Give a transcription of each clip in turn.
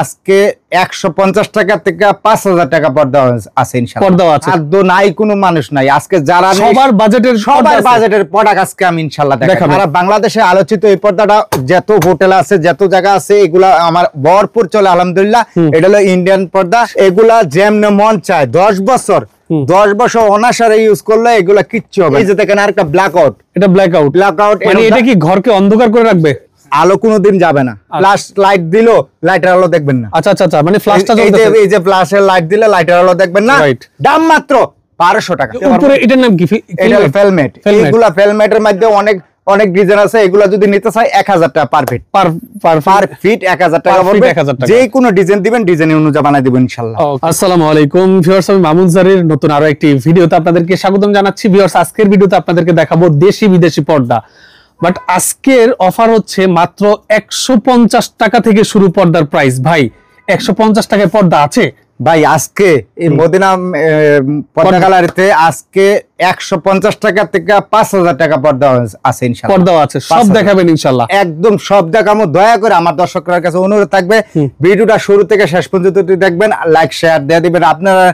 আজকে 150 টাকা থেকে 5000 টাকা পর্দা আছে ইনশাআল্লাহ। পর্দা আছে, আর নাই কোনো মানুষ নাই আজকে যারা সবার বাজেটের প্রোডাক্ট আজকে আমি ইনশাআল্লাহ দেখাবো। সারা বাংলাদেশে আলোচিত এই পর্দাটা যত হোটেল আছে যত জায়গা আছে এগুলা আমার ভরপুর চলে আলহামদুলিল্লাহ। এটা হলো ইন্ডিয়ান পর্দা, এগুলা যেমন মন চায় 10 বছর অনাসারে ইউজ করলে এগুলা কিচ্ছু হবে। এই যে দেখেন আরেকটা ব্ল্যাক আউট, এটা ব্ল্যাক আউট মানে এটা কি ঘরকে অন্ধকার করে রাখবে? আলো কোনোদিন যাবে না, ফ্ল্যাশ লাইট দিলো লাইটের আলো দেখবেন না। আচ্ছা আচ্ছা আচ্ছা, মানে ফ্ল্যাশটা জ্বলতেছে, এই যে ফ্ল্যাশের লাইট দিলে লাইটের আলো দেখবেন না। দাম মাত্র 1200 টাকা। উপরে এটার নাম কি? এটা ফেলমেট। এগুলা ফেলমেটের মধ্যে অনেক অনেক ডিজাইন আছে, এগুলা যদি নিতে চাই 1000 টাকা পার ফিট, পার ফিট 1000 টাকা পড়বে। যে কোনো ডিজাইন দিবেন ডিজাইন অনুযায়ী বানাই দেব ইনশাআল্লাহ। আসসালামু আলাইকুম ভিউয়ার্স, আমি মামুন জারির নতুন আরো একটি ভিডিওতে আপনাদেরকে স্বাগতম জানাচ্ছি। ভিউয়ার্স, আজকের ভিডিওতে আপনাদেরকে দেখাবো দেশি বিদেশি পর্দা, বাট আজকের অফার হচ্ছে মাত্র 150 টাকা থেকে শুরু পর্দার প্রাইস। ভাই 150 টাকায় পর্দা আছে ভাই? আজকে এই মদিনা পর্দা গ্যালারিতে আজকে 150 টাকা থেকে 5000 টাকা পর্দা আছে ইনশাআল্লাহ। পর্দা আছে, সব দেখাবেন ইনশাআল্লাহ, একদম সব দেখাবো। দয়া করে আমার দর্শকদের কাছে অনুরোধ থাকবে ভিডিওটা শুরু থেকে শেষ পর্যন্ত দেখবেন, লাইক শেয়ার দিয়ে দিবেন। আপনারা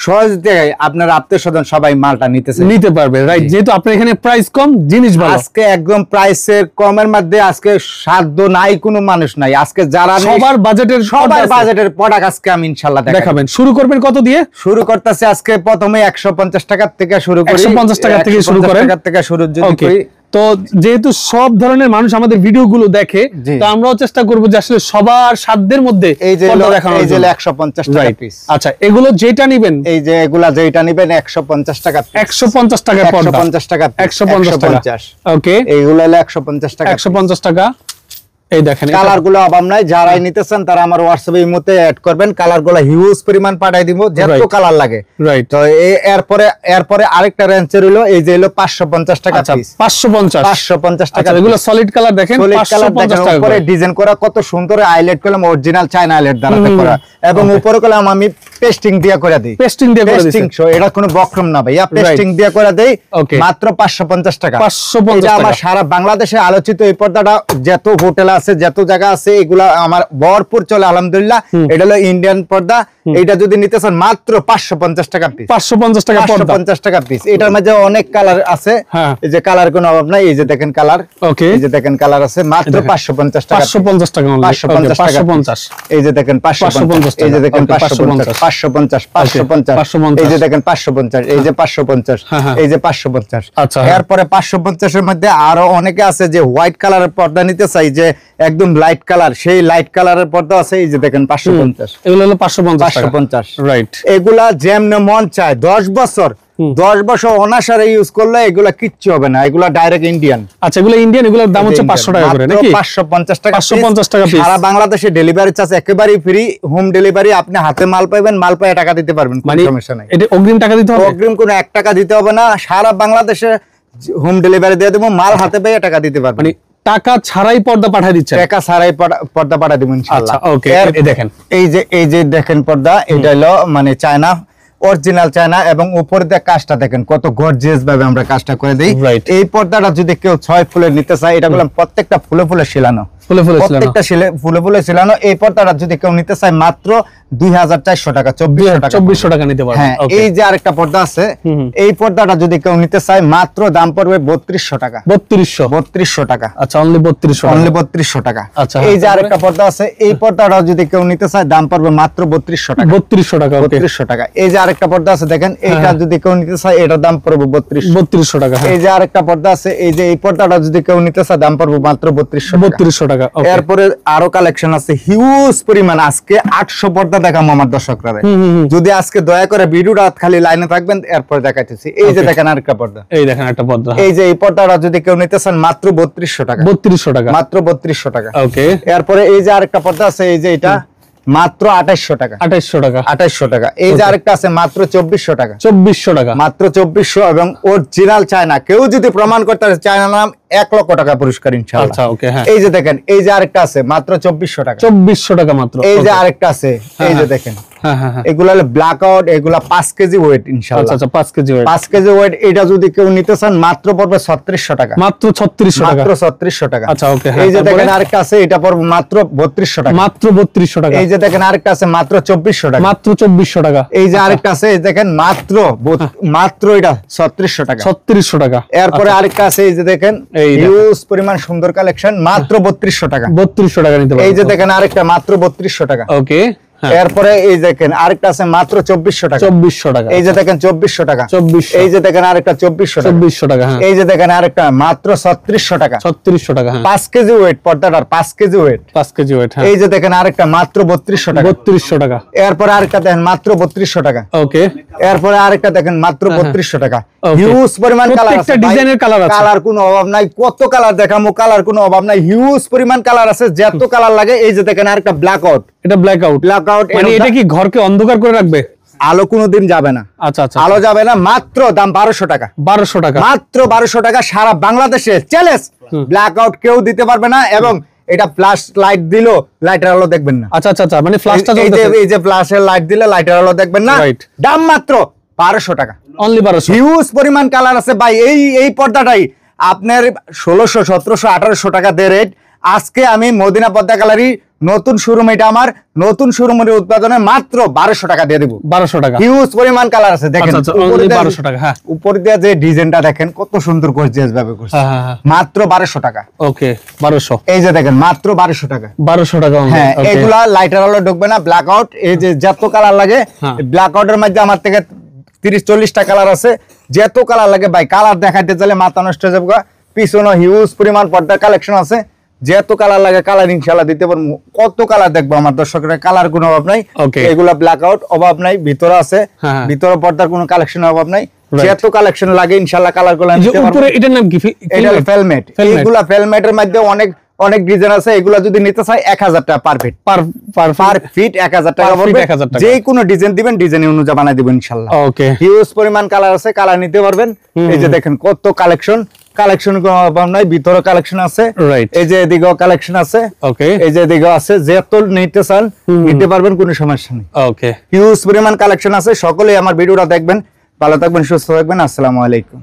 সহজে আপনার আত্মীয় স্বজন সবাই মালটা নিতে পারবে, রাইট? যেহেতু আপনার এখানে প্রাইস কম, জিনিস ভালো। আজকে একদম প্রাইসের কমের মধ্যে আজকে সাধ্য নাই কোনো মানুষ নাই। আজকে যারা সবার বাজেটের প্রোডাক্ট আজকে আমি ইনশাআল্লাহ দেখাবেন। শুরু করবেন কত দিয়ে? শুরু করতেছে আজকে প্রথমে 150 টাকা থেকে শুরু করি। 150 টাকা থেকে শুরু করেন, শুরু যদি করি। তো যেহেতু সব ধরনের মানুষ আমাদের ভিডিওগুলো দেখে, তো আমরাও চেষ্টা করব যে আসলে সবার সাধ্যের মধ্যে পর্দা দেখানোর জন্য। 150 টাকা পিস। আচ্ছা, এগুলো যেটা নেবেন, এই যে এগুলা যেটা নেবেন 150 টাকা, 150 টাকা পর্দা, 150 টাকা, 150 টাকা। ওকে, এইগুলো হলো 150 টাকা, 150 টাকা। এই দেখেন কালার গুলো অভাব নাই, যারাই নিতেছেন তারা আমার হোয়াটসঅ্যাপে ইমোতে অ্যাড করবেন, কালার গুলো হিউজ পরিমাণ পাঠাই দিব, যত কালার লাগে। রাইট। তো এরপরে আরেকটা রেঞ্জের হলো এই যে হলো 550 টাকা পিস। 550 টাকা। এগুলো সলিড কালার দেখেন, 550 টাকা করে ডিজাইন করা, কত সুন্দর হাইলাইট করলাম, অরিজিনাল চায়না হাইলাইট দ্বারা করা, এবং উপরে কলম আমি পেস্টিং দিয়া করে দেই। পেস্টিং এটা কোনো বক্রম না ভাইয়া, পেস্টিং দিয়া করে দেই মাত্র 550 টাকা। 550 টাকা। আমার সারা বাংলাদেশে আলোচিত এই পর্দাটা যত হোটেল আছে যত জায়গা আছে এগুলা আমার ভরপুর চলে আলহামদুলিল্লাহ। এটা হলো ইন্ডিয়ান পর্দা, এটা যদি নিতে চান মাত্র 550 টাকা পিস। 550 টাকা পর্দা, 550 টাকা পিস। এটার মধ্যে অনেক কালার আছে, এই যে কালার কোনো অভাব নাই। এই যে দেখেন কালার, ওকে, এই যে দেখেন কালার আছে, মাত্র 550 টাকা। 550 টাকা, 550 টাকা। এই যে দেখেন 550, এই যে দেখেন 550, 550, 550, এই যে দেখেন 550, এই যে 550, এই যে 550। আচ্ছা, এরপরে 550 এর মধ্যে আরো অনেকে আছে যে হোয়াইট কালারের পর্দা নিতে চাই, যে একদম লাইট কালার, সেই লাইট কালারের পর্দা আছে। এই যে দেখেন 550, এগুলো হলো 550, রাইট। এগুলা যেমন মন চায় 10 বছর অনাসারে ইউজ করলে এগুলা কিচ্ছু হবে না, এগুলা ডাইরেক্ট ইন্ডিয়ান। আচ্ছা, এগুলো ইন্ডিয়ান, এগুলোর দাম হচ্ছে 500 টাকা করে নাকি? 550 টাকা, 550 টাকা পিস। সারা বাংলাদেশে ডেলিভারি চার্জ একেবারে ফ্রি, হোম ডেলিভারি। আপনি হাতে মাল পাবেন, মাল পায় টাকা দিতে পারবেন, কোনো সমস্যা নাই। এটা অগ্রিম টাকা দিতে হবে? অগ্রিম কোনো 1 টাকা দিতে হবে না, সারা বাংলাদেশে হোম ডেলিভারি দিয়ে দেবো, মাল হাতে পেয়ে টাকা দিতে পারবেন। মানে টাকা ছাড়াই পর্দা পাঠিয়ে দিচ্ছে? টাকা ছাড়াই পর্দা পাঠিয়ে দেব ইনশাআল্লাহ। ওকে, এই দেখেন, এই যে দেখেন পর্দা, এটা হলো মানে চায়না, অরিজিনাল চায়না, এবং উপরে দিয়ে কাজটা দেখেন কত গর্জিয়াস ভাবে আমরা কাজটা করে দেই। এই পর্দাটা যদি কেউ 6 ফুলের নিতে চায়, এটা বললাম প্রত্যেকটা ফুলে ফুলে শিলানো, প্রত্যেকটা ফুলে ফুলে শিলানো। এই পর্দাটা যদি কেউ নিতে চায় মাত্র 2400 টাকা, 2400 টাকা নিতে পারবে। হ্যাঁ, এই যে আরেকটা পর্দা আছে, এই পর্দাটা যদি কেউ নিতে চায় মাত্র দাম পড়বে 3200 টাকা। 3200 টাকা। আচ্ছা, অনলি 3200 টাকা। আচ্ছা, এই যে আরেকটা পর্দা আছে, এই পর্দাটা যদি কেউ নিতে চায় দাম পড়বে মাত্র 3200 টাকা। 3200 টাকা। এই যে আরেকটা পর্দা আছে দেখেন, এইটা যদি কেউ নিতে চায় এটার দাম পড়বে 3200 টাকা। এই যে আরেকটা পর্দা আছে, এই যে এই পর্দাটা যদি কেউ নিতে চায় দাম পড়বে মাত্র 3200 টাকা। এরপরে আরো কালেকশন আছে হিউজ পরিমাণ। আজকে 800 পর্দা দেখাবো আমার দর্শকরা, যদি আজকে দয়া করে ভিডিওটা খালি লাইনে থাকবেন, এরপর দেখাইতেছি। এই যে দেখেন আরেকটা পর্দা, এই দেখেন একটা পর্দা, এই যে এই পর্দাটা যদি কেউ নিতে চান মাত্র 3200 টাকা। 3200 টাকা, মাত্র 3200 টাকা। ওকে, এরপরে এই যে আরেকটা পর্দা আছে, এই যে এটা মাত্র 2800 টাকা। 2800 টাকা, 2800 টাকা। এই যে আরেকটা আছে মাত্র 2400 টাকা। 2400 টাকা, মাত্র 2400, এবং অরিজিনাল চায়না। কেউ যদি প্রমাণ করতে চায়না নাম 1 লক্ষ টাকা পুরস্কার ইনশাআল্লাহ। আচ্ছা ওকে হ্যাঁ। এই যে দেখেন, এই যে আরেকটা আছে মাত্র 2400 টাকা। 2400 টাকা মাত্র। এই যে আরেকটা আছে, এই যে দেখেন, হ্যাঁ হ্যাঁ হ্যাঁ, এগুলা হলো ব্ল্যাক আউট, এগুলা 5 কেজি ওয়েট ইনশাআল্লাহ। আচ্ছা 5 কেজি ওয়েট। 5 কেজি ওয়েট, এটা যদি কেউ নিতে চান মাত্র পড়বে 3600 টাকা। মাত্র 3600 টাকা। মাত্র 3600 টাকা। আচ্ছা ওকে হ্যাঁ। এই যে দেখেন আরেকটা আছে, এটা পড়বে মাত্র 3200 টাকা। মাত্র 3200 টাকা। এই যে দেখেন আরেকটা আছে মাত্র 2400 টাকা। মাত্র 2400 টাকা। এই যে আরেকটা আছে, এই দেখেন মাত্র মাত্র এটা 3600 টাকা। 3600 টাকা। এরপরে আরেকটা আছে, এই যে দেখেন এই দেখেন। হিউজ পরিমাণ সুন্দর কালেকশন, মাত্র 3200 টাকা। 3200 টাকা নিতে পারবেন। এই যে দেখেন আরেকটা মাত্র 3200 টাকা। ওকে হ্যাঁ। এরপরে এই দেখেন আরেকটা আছে মাত্র 2400 টাকা। 2400 টাকা। এই যে দেখেন 2400 টাকা। 2400। এই যে দেখেন আরেকটা 2400 টাকা। 2400 টাকা হ্যাঁ। এই যে দেখেন আরেকটা মাত্র 3600 টাকা। 3600 টাকা হ্যাঁ। 5 কেজি ওয়েট পর্দাটার, 5 কেজি ওয়েট। 5 কেজি ওয়েট হ্যাঁ। এই যে দেখেন আরেকটা মাত্র 3200 টাকা। 3200 টাকা। এরপরে আরেকটা দেখেন মাত্র 3200 টাকা। ওকে। এরপরে আরেকটা দেখেন মাত্র 3200 টাকা। Okay. হিউজ পরিমাণ কালার আছে, প্রত্যেকটা ডিজাইনের কালার আছে। কালার কোনো অভাব নাই, কত কালার দেখামু, কালার কোনো অভাব নাই, হিউজ পরিমাণ কালার আছে, যত কালার লাগে। এই যে দেখেন আরেকটা ব্ল্যাক আউট। এটা ব্ল্যাক আউট। ব্ল্যাক আউট মানে এটা কি ঘরকে অন্ধকার করে রাখবে? আলো কোনোদিন যাবে না। আচ্ছা আচ্ছা। আলো যাবে না, মাত্র দাম 1200 টাকা। 1200 টাকা। মাত্র 1200 টাকা, সারা বাংলাদেশে চ্যালেঞ্জ। ব্ল্যাক আউট কেউ দিতে পারবে না, এবং এটা ফ্ল্যাশ লাইট দিলো লাইটের আলো দেখবেন না। আচ্ছা আচ্ছা আচ্ছা, মানে ফ্ল্যাশটা এই যে জ্বলতেছে। এই যে ফ্ল্যাশের লাইট দিলে লাইটের আলো দেখবেন না। Right. দাম মাত্র 1200 টাকা। অনলি 1200। হিউজ পরিমাণ কালার আছে ভাই। এই পর্দাটাই আপনার 1600, 1700, 1800 টাকা দিয়ে রেট। আজকে আমি মদিনা পর্দা গ্যালারি নতুন শোরুম, এটা আমার নতুন শোরুমের উৎপাদনে মাত্র 1200 টাকা দিয়ে দেব। 1200 টাকা। হিউজ পরিমাণ কালার আছে দেখেন। আচ্ছা, আচ্ছা, only 1200 টাকা, হ্যাঁ। উপর দিয়ে যে ডিজাইনটা দেখেন কত সুন্দর গর্জিয়াস ভাবে করছে। হ্যাঁ, হ্যাঁ, হ্যাঁ। মাত্র 1200 টাকা। ওকে 1200। এই যে দেখেন মাত্র 1200 টাকা। 1200 টাকা only, হ্যাঁ, okay। এগুলা লাইটার আলো ঢুকবে না, ব্ল্যাক আউট। এই যে যত কালার লাগে, হ্যাঁ। ব্ল্যাক আউটের মধ্যে আমার থেকে 30-40টা কালার আছে। যত কালার লাগে ভাই, কালার দেখাইতে চাইলে মাথা নষ্ট হয়ে যাবে। পিছনে হিউজ পরিমাণ পর্দার কালেকশন আছে, যত কালার লাগে কালার ইনশাআল্লাহ দিতে পারবো। কত কালার দেখবো আমার দর্শকরা, কালার কোনো অভাব নাই। Okay। এগুলা ব্ল্যাক আউট অভাব নাই, ভিতরে আছে, হ্যাঁ। ভিতরে পর্দার কোনো কালেকশন অভাব নাই। Right। যত কালেকশন লাগে ইনশাআল্লাহ কালার গুলো এই যে দিতে পারবো। উপরে এটার নাম কি? এটা ফেলমেট। Felmet। এগুলা ফেলমেটের মধ্যে অনেক অনেক ডিজাইন আছে। এগুলা যদি নিতে চাই 1000 টাকা পার ফিট। পার ফিট 1000 টাকা Per feet পড়বে। 1000 টাকা। যে কোনো ডিজাইন দিবেন, ডিজাইন অনুযায়ী বানাই দিব ইনশাআল্লাহ। ওকে। হিউজ পরিমাণ কালার আছে, কালার নিতে পারবেন। এই যে দেখেন কত কালেকশন, কালেকশন কোনো অভাব নাই। ভিতরে কালেকশন আছে, Right। এই যে এদিকেও কালেকশন আছে, ওকে। এই যে এদিকেও আছে। যত নিতে চান নিতে পারবেন, কোনো সমস্যা নেই। ওকে। হিউজ পরিমাণ কালেকশন আছে। সকলেই আমার ভিডিওটা দেখবেন। ভালো থাকবেন, সুস্থ থাকবেন। আসসালামু আলাইকুম।